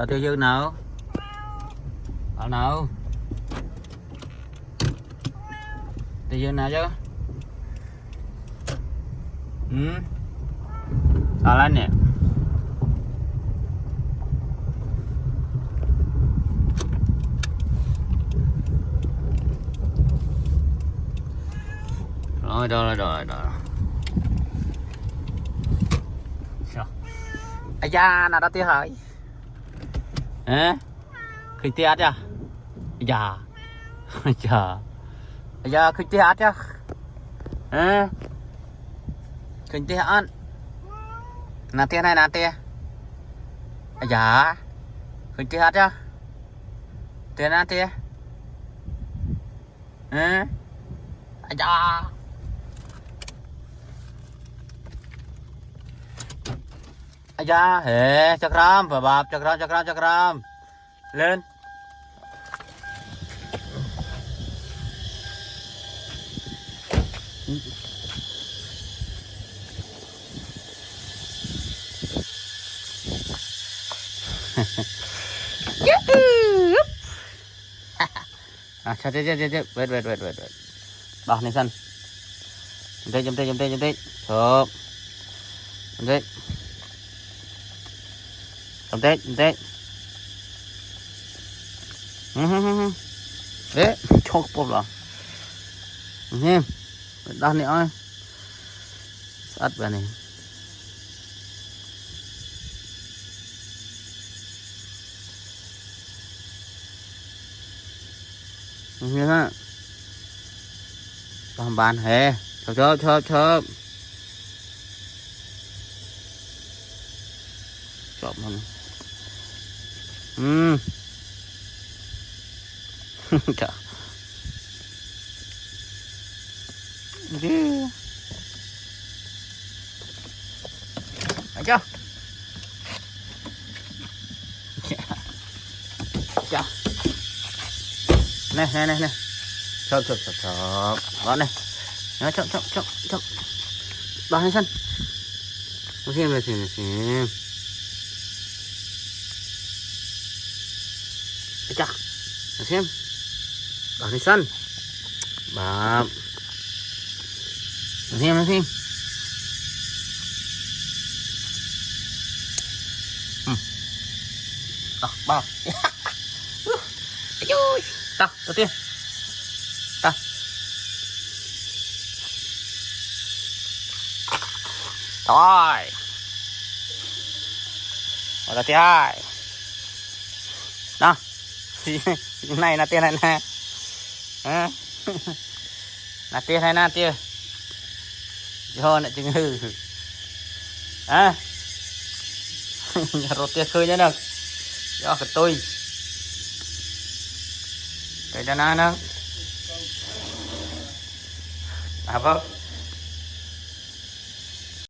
đầu tiên dương nào bảo nào tiêu dương nào chứ sao lên nè rồi ai da nào đã tiếc hỏi hả khi tiếc chưa dạ chờ ai da khi tiếc chưa hả khi tiếc ăn nà tiếc này nà tiếc ai da khi tiếc chưa tiếc nà tiếc hả ai da aja cakram babap cakram lên chờ wait bảo này sân chấm tê chụp chấm tê đấy chọc bột vào nghe đan này ơi sát vào này nghe ha làm bàn hè chớp chọc mình trời đi thấy chưa chà này chọc đó này nó chọc đó hay sân xem chắc xem đó này sân bà xem đó bao ta đầu tiên ta rồi đầu thứ hai đó này là tiền này nè là tiền hay là tiền cho lại chừng hư rồi tiền khơi nhá được do cái tôi cái cho nó vâng